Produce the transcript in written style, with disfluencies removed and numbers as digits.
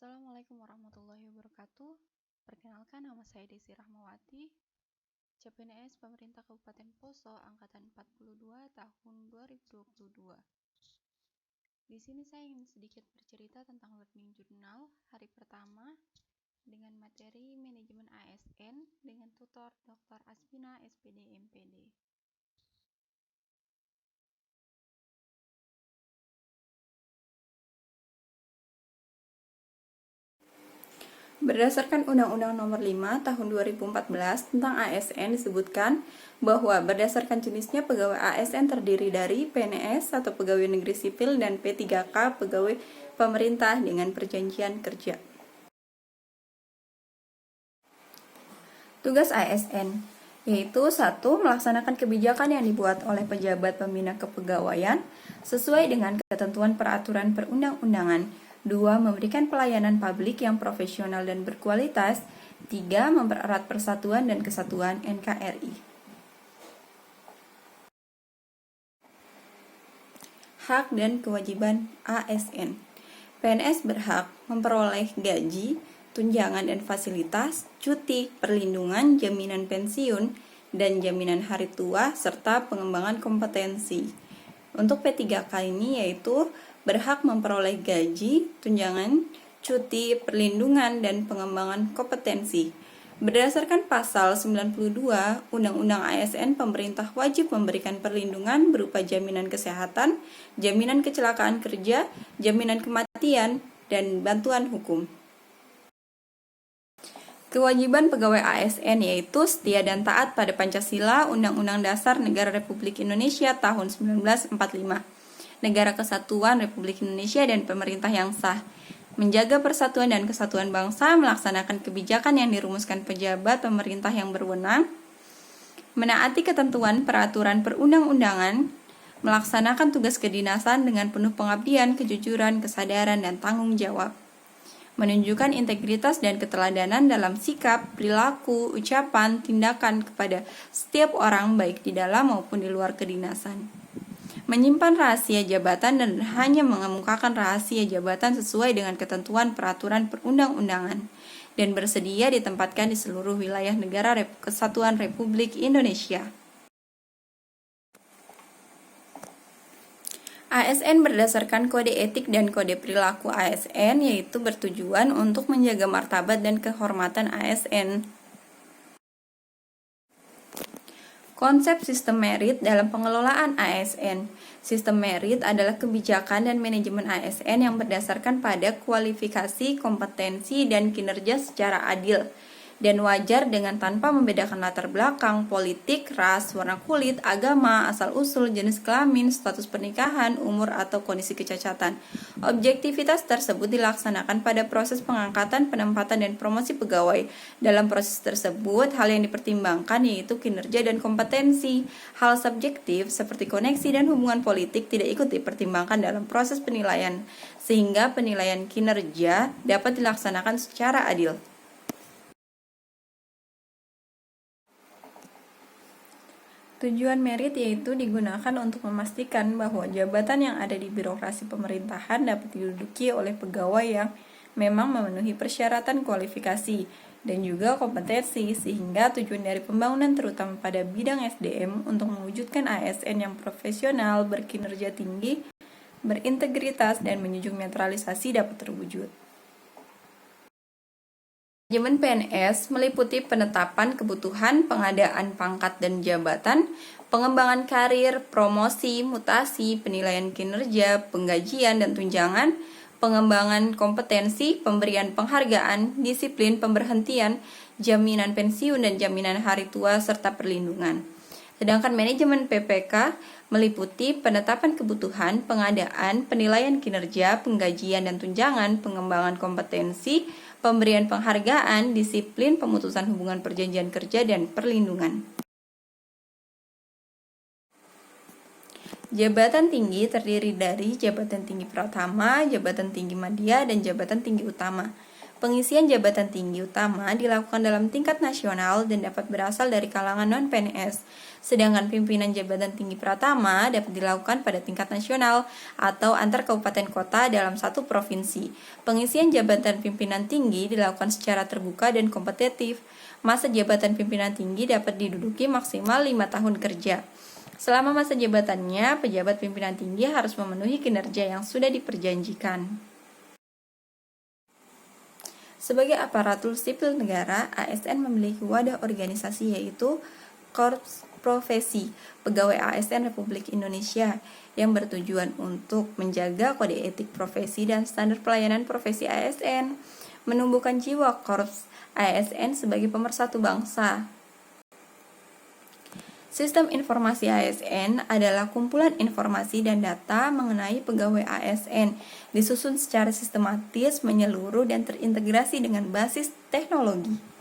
Assalamualaikum warahmatullahi wabarakatuh. Perkenalkan, nama saya Desi Rahmawati, CPNS Pemerintah Kabupaten Poso Angkatan 42 tahun 2022. Di sini saya ingin sedikit bercerita tentang learning journal hari pertama dengan materi manajemen ASN dengan tutor Dr. Asmina SPD MPD. Berdasarkan Undang-Undang Nomor 5 Tahun 2014 tentang ASN disebutkan bahwa berdasarkan jenisnya pegawai ASN terdiri dari PNS atau pegawai negeri sipil dan P3K pegawai pemerintah dengan perjanjian kerja. Tugas ASN yaitu 1. Melaksanakan kebijakan yang dibuat oleh pejabat pembina kepegawaian sesuai dengan ketentuan peraturan perundang-undangan. 2. Memberikan pelayanan publik yang profesional dan berkualitas. 3. Mempererat persatuan dan kesatuan NKRI. Hak dan kewajiban ASN. PNS berhak memperoleh gaji, tunjangan dan fasilitas, cuti, perlindungan, jaminan pensiun, dan jaminan hari tua, serta pengembangan kompetensi. Untuk P3K ini yaitu berhak memperoleh gaji, tunjangan, cuti, perlindungan, dan pengembangan kompetensi. Berdasarkan pasal 92 Undang-Undang ASN, pemerintah wajib memberikan perlindungan berupa jaminan kesehatan, jaminan kecelakaan kerja, jaminan kematian, dan bantuan hukum. Kewajiban pegawai ASN yaitu setia dan taat pada Pancasila, Undang-Undang Dasar Negara Republik Indonesia tahun 1945, Negara Kesatuan Republik Indonesia dan pemerintah yang sah, menjaga persatuan dan kesatuan bangsa, melaksanakan kebijakan yang dirumuskan pejabat pemerintah yang berwenang, menaati ketentuan peraturan perundang-undangan, melaksanakan tugas kedinasan dengan penuh pengabdian, kejujuran, kesadaran, dan tanggung jawab, menunjukkan integritas dan keteladanan dalam sikap, perilaku, ucapan, tindakan kepada setiap orang baik di dalam maupun di luar kedinasan, menyimpan rahasia jabatan dan hanya mengemukakan rahasia jabatan sesuai dengan ketentuan peraturan perundang-undangan, dan bersedia ditempatkan di seluruh wilayah negara Kesatuan Republik Indonesia. ASN berdasarkan kode etik dan kode perilaku ASN yaitu bertujuan untuk menjaga martabat dan kehormatan ASN. Konsep sistem merit dalam pengelolaan ASN. Sistem merit adalah kebijakan dan manajemen ASN yang berdasarkan pada kualifikasi, kompetensi, dan kinerja secara adil dan wajar dengan tanpa membedakan latar belakang, politik, ras, warna kulit, agama, asal-usul, jenis kelamin, status pernikahan, umur, atau kondisi kecacatan. Objektivitas tersebut dilaksanakan pada proses pengangkatan, penempatan, dan promosi pegawai. Dalam proses tersebut, hal yang dipertimbangkan yaitu kinerja dan kompetensi. Hal subjektif seperti koneksi dan hubungan politik tidak ikut dipertimbangkan dalam proses penilaian, sehingga penilaian kinerja dapat dilaksanakan secara adil. Tujuan merit yaitu digunakan untuk memastikan bahwa jabatan yang ada di birokrasi pemerintahan dapat diduduki oleh pegawai yang memang memenuhi persyaratan kualifikasi dan juga kompetensi, sehingga tujuan dari pembangunan terutama pada bidang SDM untuk mewujudkan ASN yang profesional, berkinerja tinggi, berintegritas, dan menjunjung netralisasi dapat terwujud. Manajemen PNS meliputi penetapan kebutuhan, pengadaan pangkat dan jabatan, pengembangan karir, promosi, mutasi, penilaian kinerja, penggajian dan tunjangan, pengembangan kompetensi, pemberian penghargaan, disiplin pemberhentian, jaminan pensiun dan jaminan hari tua, serta perlindungan. Sedangkan manajemen PPK meliputi penetapan kebutuhan, pengadaan, penilaian kinerja, penggajian dan tunjangan, pengembangan kompetensi, pemberian penghargaan, disiplin, pemutusan hubungan perjanjian kerja, dan perlindungan. Jabatan tinggi terdiri dari jabatan tinggi pratama, jabatan tinggi madya, dan jabatan tinggi utama. Pengisian jabatan tinggi utama dilakukan dalam tingkat nasional dan dapat berasal dari kalangan non-PNS, sedangkan pimpinan jabatan tinggi pratama dapat dilakukan pada tingkat nasional atau antar kabupaten kota dalam satu provinsi. Pengisian jabatan pimpinan tinggi dilakukan secara terbuka dan kompetitif. Masa jabatan pimpinan tinggi dapat diduduki maksimal 5 tahun kerja. Selama masa jabatannya, pejabat pimpinan tinggi harus memenuhi kinerja yang sudah diperjanjikan. Sebagai aparatur sipil negara, ASN memiliki wadah organisasi yaitu Korps Profesi Pegawai ASN Republik Indonesia yang bertujuan untuk menjaga kode etik profesi dan standar pelayanan profesi ASN, menumbuhkan jiwa Korps ASN sebagai pemersatu bangsa. Sistem informasi ASN adalah kumpulan informasi dan data mengenai pegawai ASN, disusun secara sistematis, menyeluruh, dan terintegrasi dengan basis teknologi.